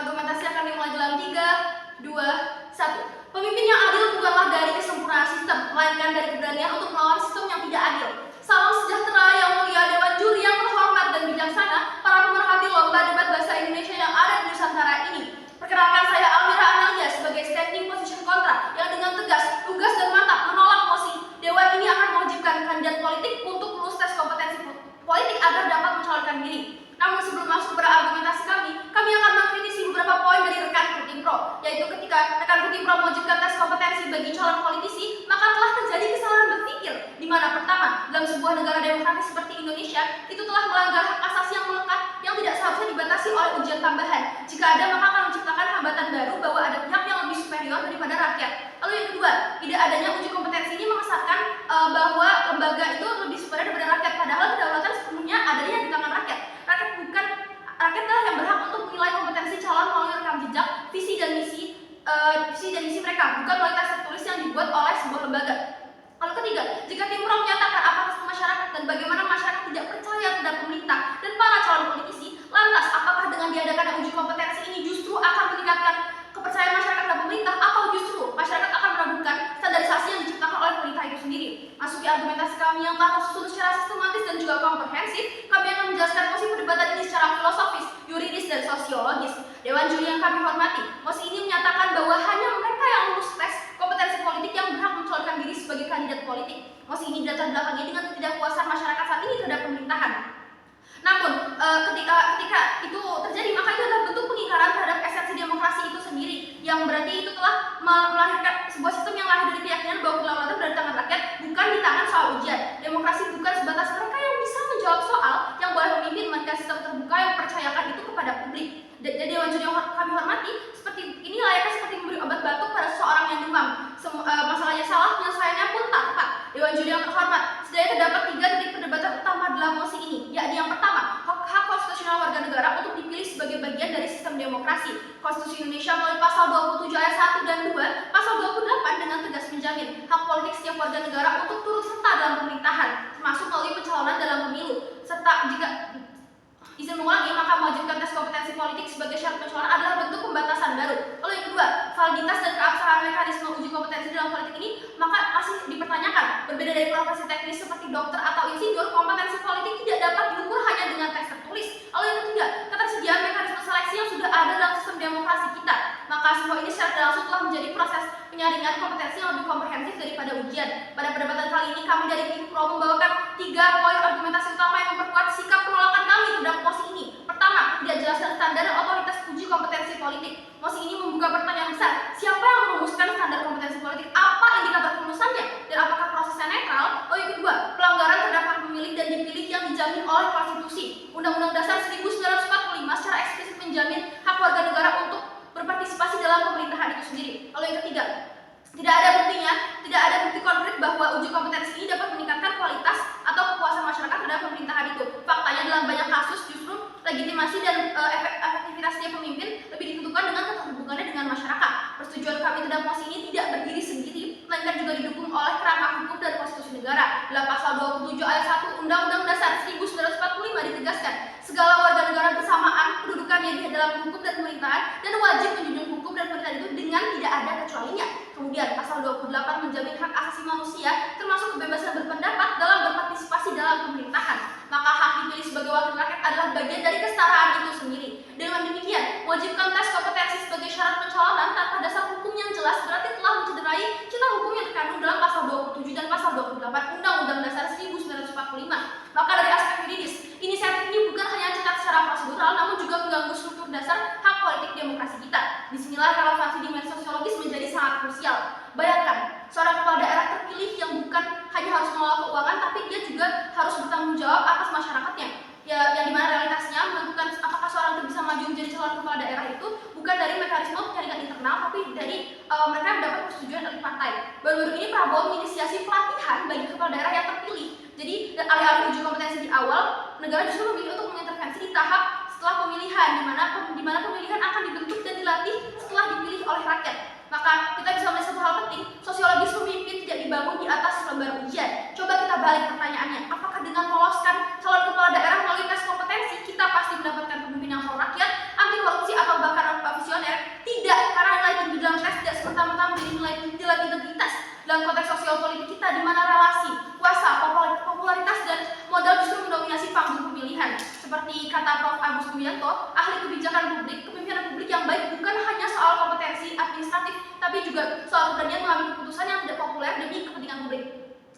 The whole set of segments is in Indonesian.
Argumentasi akan dimulai dalam 3, 2, 1. Pemimpin yang adil bukanlah dari kesempurnaan sistem, melainkan dari keberanian untuk melawan sistem yang tidak adil. Salam sejahtera yang mulia Dewan Juri yang terhormat dan bijaksana, para pemerhati lomba debat bahasa Indonesia yang ada di Nusantara ini. Perkenalkan, saya Almira Analia sebagai standing position kontra yang dengan tegas, lugas dan mantap menolak mosi. Dewan ini akan mewajibkan kandidat politik untuk lulus tes kompetensi politik agar dapat mencalonkan diri. Namun sebelum masuk pada argumentasi kami akan mengkritisi beberapa poin dari rekan Kutimpro, yaitu ketika rekan Kutimpro mewajibkan tes kompetensi bagi calon politisi, maka telah terjadi kesalahan berpikir, di mana pertama, dalam sebuah negara demokratis seperti Indonesia, itu telah melanggar hak asasi yang melekat yang tidak seharusnya dibatasi oleh ujian tambahan. Jika ada, maka akan menciptakan hambatan baru bahwa ada pihak yang lebih superior daripada rakyat. Lalu yang kedua, tidak adanya uji kompetensi ini mengesankan bahwa lembaga itu lebih superior daripada rakyat, padahal kedaulatan sepenuhnya adanya di tangan rakyat. Rakyatlah yang berhak untuk menilai kompetensi calon melalui rekam jejak, visi dan misi mereka, bukan melalui tes tertulis yang dibuat oleh sebuah lembaga. Lalu ketiga, jika Timpro menyatakan apatisme masyarakat dan bagaimana masyarakat tidak percaya terhadap pemerintah dan para calon politisi, lantas apakah dengan diadakan uji kompetensi ini justru akan meningkatkan kepercayaan masyarakat terhadap pemerintah, atau justru masyarakat akan meragukan standarisasi yang diciptakan oleh pemerintah itu sendiri? Masuki argumentasi kami yang telah tersusun secara sistematis dan juga komprehensif, kami akan menjelaskan mosi perdebatan ini secara filosofis, yuridis, dan sosiologis. Dewan Juri yang kami hormati, mosi ini menyatakan bahwa hanya mereka yang lulus tes kompetensi politik yang berhak mencalonkan diri sebagai kandidat politik. Mosi ini dilatar belakangi dengan ketidakpuasan masyarakat saat ini terhadap pemerintahan. Namun, ketika itu terjadi, maka itu adalah bentuk pengingkaran terhadap esensi demokrasi itu sendiri, yang berarti itu telah melahirkan sebuah sistem yang lahir dari keyakinan bahwa kedaulatan berada di tangan rakyat, bukan di tangan soal ujian. Demokrasi bukan sebatas mereka yang bisa menjawab soal yang boleh memimpin, melainkan sistem terbuka yang mempercayakan itu kepada publik. Jadi Dewan Juri yang kami hormati, seperti ini layaknya seperti memberi obat batuk pada seseorang yang demam. Masalahnya salah, penyelesaiannya pun tak tepat. Dewan Juri yang terhormat, setidaknya terdapat 3 titik perdebatan utama dalam mosi ini, yakni yang pertama, hak konstitusional warga negara untuk dipilih sebagai bagian dari sistem demokrasi. Konstitusi Indonesia melalui pasal 27 ayat 1 dan 2, pasal 28 dengan tegas menjamin hak politik setiap warga negara untuk turut serta dalam pemerintahan, termasuk melalui pencalonan dalam pemilu, serta jika izin mengulangi, maka mewajibkan tes kompetensi politik sebagai syarat pencalonan adalah bentuk pembatasan baru. Lalu yang kedua, validitas dan keabsahan mekanisme uji kompetensi dalam politik ini maka masih dipertanyakan. Berbeda dari profesi teknis seperti dokter atau insinyur, kompetensi politik tidak dapat diukur hanya dengan tes tertulis. Lalu yang ketiga, ketersediaan mekanisme seleksi yang sudah ada dalam sistem demokrasi kita. Maka semua ini secara langsung telah menjadi proses penyaringan kompetensi yang lebih komprehensif daripada ujian. Pada perdebatan kali ini, kami dari Timpro membawakan 3 poin argumentasi utama yang memperkuat sikap penolakan kami terhadap mosi ini. Pertama, tidak jelaskan standar dan otoritas uji kompetensi politik. Mosi ini membuka pertanyaan besar, siapa yang merumuskan standar kompetensi politik? Apa indikator kelulusannya? Dan apakah prosesnya netral? Oh, yang kedua, pelanggaran terhadap hak memilih dan dipilih yang dijamin oleh konstitusi. Undang-Undang Dasar 1945 secara eksplisit menjamin hak warga negara untuk berpartisipasi dalam pemerintahan itu sendiri. Lalu yang ketiga, tidak ada bukti konkret bahwa uji kompetensi ini dapat meningkatkan kualitas atau kepuasan masyarakat terhadap pemerintahan itu. Faktanya dalam banyak kasus justru legitimasi dan efektivitas setiap pemimpin lebih ditentukan dengan keterhubungannya dengan masyarakat. Persetujuan kami terhadap mosi ini tidak berdiri sendiri, melainkan juga didukung oleh kerangka hukum dan konstitusi negara. Dalam pasal 27 ayat 1 Undang-Undang Dasar 1945 ditegaskan, segala warga negara bersamaan kedudukannya di dalam hukum dan pemerintahan dan wajib menjunjung hukum dan pemerintahan itu dengan tidak ada kecualinya. Kemudian pasal 28 menjamin hak asasi manusia termasuk kebebasan berpendapat dalam berpartisipasi dalam pemerintahan. Maka hak dipilih sebagai wakil rakyat adalah bagian dari kesetaraan itu sendiri. Dengan demikian, wajibkan tes kompetensi sebagai syarat pencalonan tanpa dasar hukum yang jelas berarti telah mencederai cita hukum yang terkandung dalam pasal 27 dan pasal 28 Undang-Undang Dasar 1945. Maka dari aspek yuridis, inisiatif ini bukan hanya cacat secara prosedural, namun juga mengganggu struktur dasar hak politik demokrasi kita. Disinilah relevansi dimensi sosiologis menjadi sangat krusial. Bayangkan, seorang kepala daerah terpilih yang bukan hanya harus mengelola keuangan, tapi dia juga harus bertanggung jawab atas masyarakatnya. Yang dimana realitasnya menentukan apakah seorang itu bisa maju menjadi calon kepala daerah itu bukan dari mekanisme penyaringan internal, tapi dari mereka mendapat persetujuan dari partai. Baru-baru ini Prabowo menginisiasi pelatihan bagi kepala daerah yang terpilih. Jadi alih-alih uji kompetensi di awal, negara justru memilih untuk mengintervensi di tahap setelah pemilihan, di mana pemilihan akan dibentuk dan dilatih setelah dipilih oleh rakyat. Maka kita bisa melihat satu hal penting, sosiologis pemimpin tidak dibangun di atas lembar ujian. Coba kita balik pertanyaannya, apakah dengan meloloskan calon kepala daerah melalui tes kompetensi kita pasti mendapatkan pemimpin yang pro rakyat, anti korupsi, atau bahkan geopolitik kita, di mana relasi, kuasa, popularitas, dan modal justru mendominasi panggung pemilihan. Seperti kata Prof. Agus Wijanto, ahli kebijakan publik, kepemimpinan publik yang baik bukan hanya soal kompetensi administratif, tapi juga soal keberanian mengambil keputusan yang tidak populer demi kepentingan publik.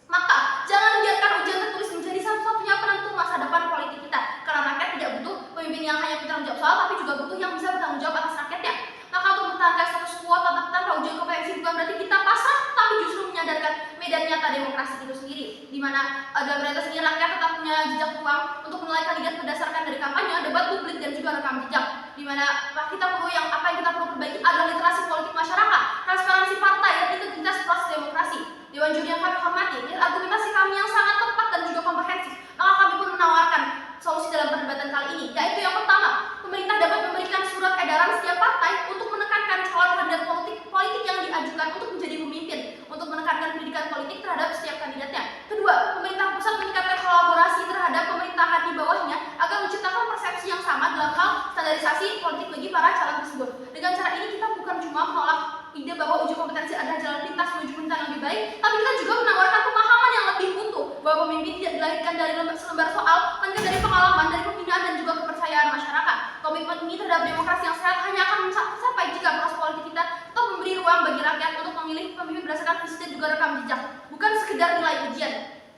Maka, jangan biarkan ujian tertulis menjadi satu-satunya penentu masa depan politik kita, karena rakyat tidak butuh pemimpin yang hanya bertanggung jawab soal, tapi juga butuh yang bisa bertanggung jawab atas rakyatnya. Maka untuk mempertahankan status quo tanpa ujian kompetensi bukan berarti kita pasrah, tapi justru menyadarkan medan nyata demokrasi itu sendiri, di mana dalam realitas ini rakyat tetap punya jejak ruang untuk menilai kandidat berdasarkan dari kampanye, debat publik, dan juga rekam jejak. Di mana kita perlu apa yang kita perlu perbaiki adalah literasi politik masyarakat, transparansi partai, dan integritas proses demokrasi. Dewan juri yang kami hormati, argumentasi kami yang sangat tepat dan juga komprehensif, maka kami pun menawarkan solusi dalam perdebatan kali ini, yaitu yang pertama, pemerintah dapat memberikan surat edaran setiap partai untuk menekankan calon kandidat politik yang diajukan untuk menjadi pemimpin, untuk menekankan pendidikan politik terhadap setiap kandidatnya. Kedua, pemerintah pusat meningkatkan kolaborasi terhadap pemerintahan di bawahnya agar menciptakan persepsi yang sama dalam hal standarisasi politik bagi para calon tersebut. Dengan cara ini kita bukan cuma menolak ide bahwa uji kompetensi adalah jalan pintas menuju pemerintahan yang lebih baik, tapi kita juga menawarkan pemahaman yang lebih utuh bahwa pemimpin tidak dilahirkan dari selembar soal, melainkan dari pengalaman, dari pembinaan, dan juga kepercayaan masyarakat. Komitmen ini terhadap demokrasi yang sehat hanya akan tercapai jika proses politik kita tetap memberi ruang bagi rakyat untuk memilih pemimpin berdasarkan visi dan juga rekam jejak, bukan sekedar nilai ujian.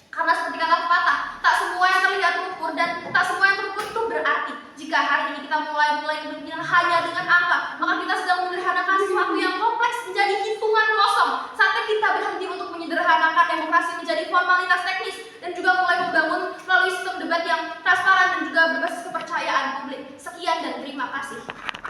Karena seperti kata pepatah, tak semua yang terlihat terukur dan tak semua yang terukur itu berarti. Jika hari ini kita mulai kepemimpinan hanya dengan angka, maka kita sedang menyederhanakan sesuatu yang kompleks menjadi hitungan kosong. Saatnya kita berhenti untuk menyederhanakan demokrasi menjadi formalitas teknis dan juga mulai membangun melalui sistem debat yang transparan dan juga berbasis kepercayaan publik. Sekian dan terima kasih.